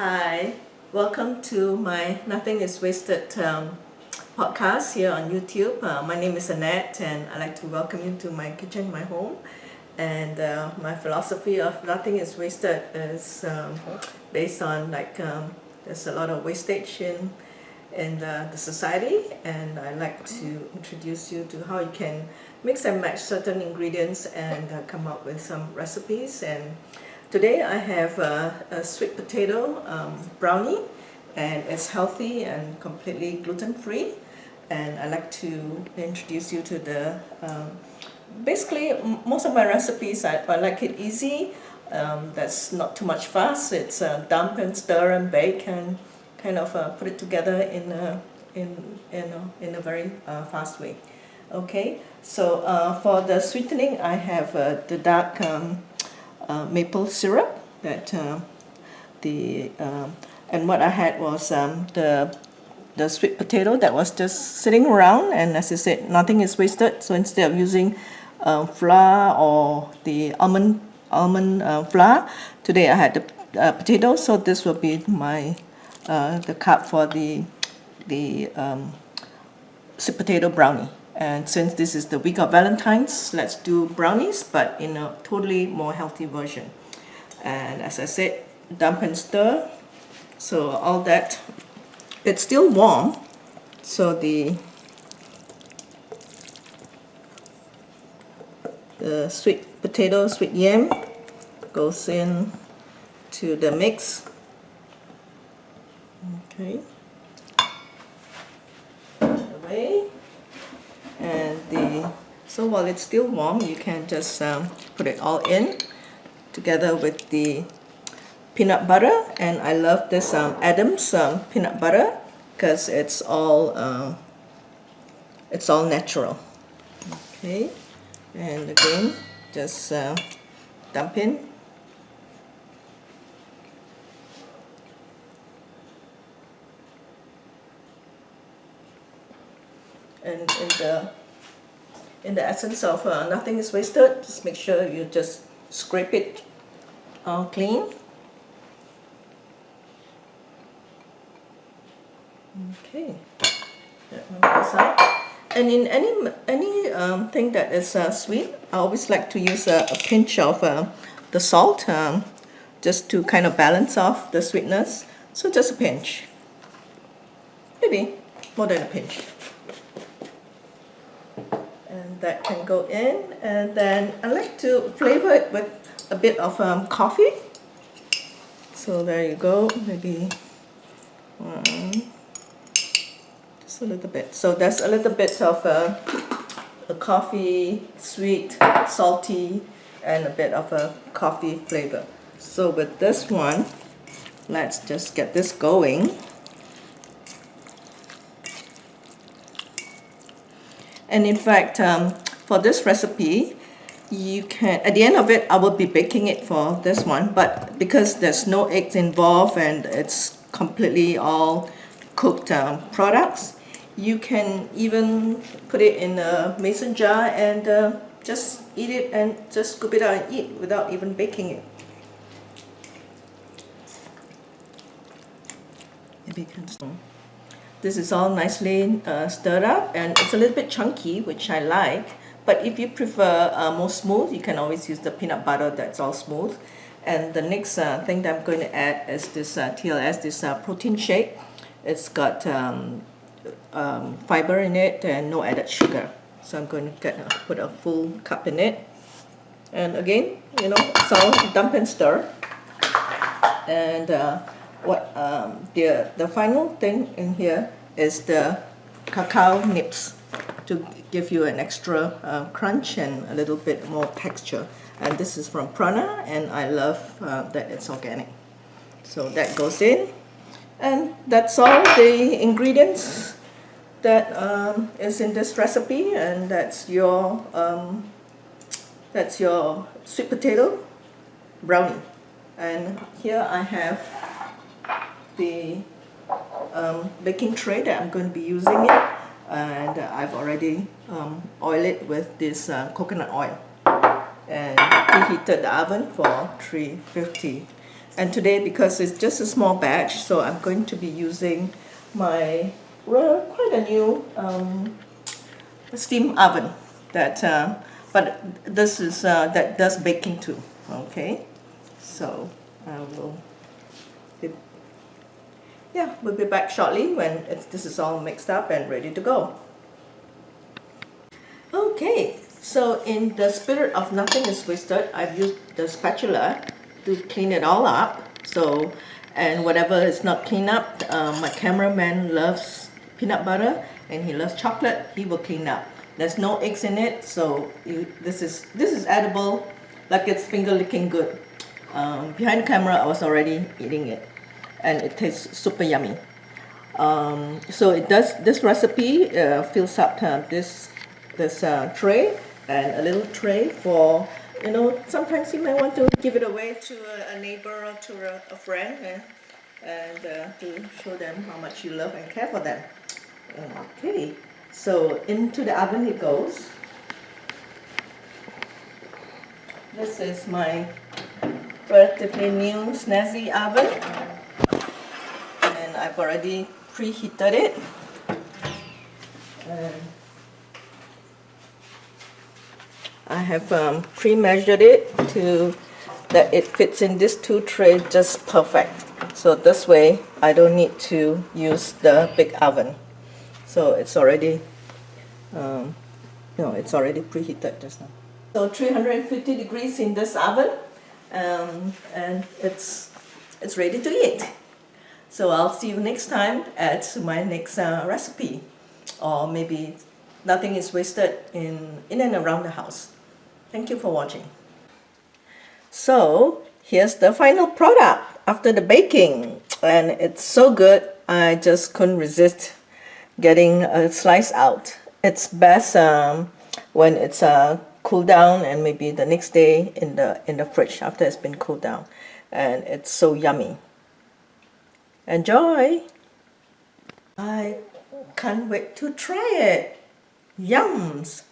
Hi, welcome to my Nothing is Wasted podcast here on YouTube. My name is Annette and I'd like to welcome you to my kitchen, my home. And my philosophy of nothing is wasted is based on there's a lot of wastage in the society, and I like to introduce you to how you can mix and match certain ingredients and come up with some recipes. And today I have a sweet potato brownie, and it's healthy and completely gluten-free. And I like to introduce you to the basically most of my recipes I like it easy. That's not too much fuss. It's dump and stir and bake and kind of put it together in a very fast way. Okay, so for the sweetening, I have the dark maple syrup that and what I had was the sweet potato that was just sitting around, and as I said, nothing is wasted. So instead of using flour or the almond flour, today I had the potato. So this will be my the cup for the sweet potato brownie. And since this is the week of Valentine's, let's do brownies, but in a totally more healthy version. And as I said, dump and stir. So all that, it's still warm. So the sweet potato, sweet yam goes in to the mix. Okay. Away. And so while it's still warm, you can just put it all in together with the peanut butter. And I love this Adams peanut butter because it's all natural. Okay, and again, just dump in. And in the essence of nothing is wasted, just make sure you just scrape it all clean. Okay, that one goes out. And in any thing that is sweet, I always like to use a pinch of the salt, just to kind of balance off the sweetness. So just a pinch, maybe more than a pinch. And that can go in, and then I like to flavor it with a bit of coffee. So there you go, maybe just a little bit. So there's a little bit of a coffee, sweet, salty, and a bit of a coffee flavor. So with this one, let's just get this going. And in fact, for this recipe, you can, at the end of it, I will be baking it for this one, but because there's no eggs involved and it's completely all cooked products, you can even put it in a mason jar and just eat it and just scoop it out and eat without even baking it. Maybe you can start. This is all nicely stirred up, and it's a little bit chunky, which I like. But if you prefer more smooth, you can always use the peanut butter that's all smooth. And the next thing that I'm going to add is this TLS, this protein shake. It's got fiber in it and no added sugar. So I'm going to put a full cup in it. And again, it's all dump and stir. And the final thing in here is the cacao nibs to give you an extra crunch and a little bit more texture. And this is from Prana, and I love that it's organic. So that goes in, and that's all the ingredients that is in this recipe, and that's your sweet potato brownie. And here I have the baking tray that I'm going to be using it, and I've already oiled it with this coconut oil and preheated the oven for 350. And today, because it's just a small batch, so I'm going to be using my quite a new steam oven that but this is that does baking too. Okay, so I will be, yeah, we'll be back shortly when this is all mixed up and ready to go. Okay, so in the spirit of nothing is wasted, I've used the spatula to clean it all up. So, and whatever is not cleaned up, my cameraman loves peanut butter and he loves chocolate, he will clean up. There's no eggs in it, so this is edible, like it's finger licking good. Behind the camera, I was already eating it, and it tastes super yummy. So it does. This recipe fills up this tray, and a little tray for, you know, sometimes you might want to give it away to a neighbor or to a friend, and to show them how much you love and care for them. Okay, so into the oven it goes. This is my relatively new snazzy oven, and I've already preheated it. And I have pre-measured it to that it fits in this two trays just perfect. So this way I don't need to use the big oven. So it's already it's already preheated just now. So 350 degrees in this oven, and it's ready to eat. So I'll see you next time at my next recipe, or maybe nothing is wasted in and around the house. Thank you for watching. So here's the final product after the baking, and it's so good I just couldn't resist getting a slice out. It's best when it's cooled down, and maybe the next day in the fridge after it's been cooled down, and it's so yummy. Enjoy! I can't wait to try it. Yums!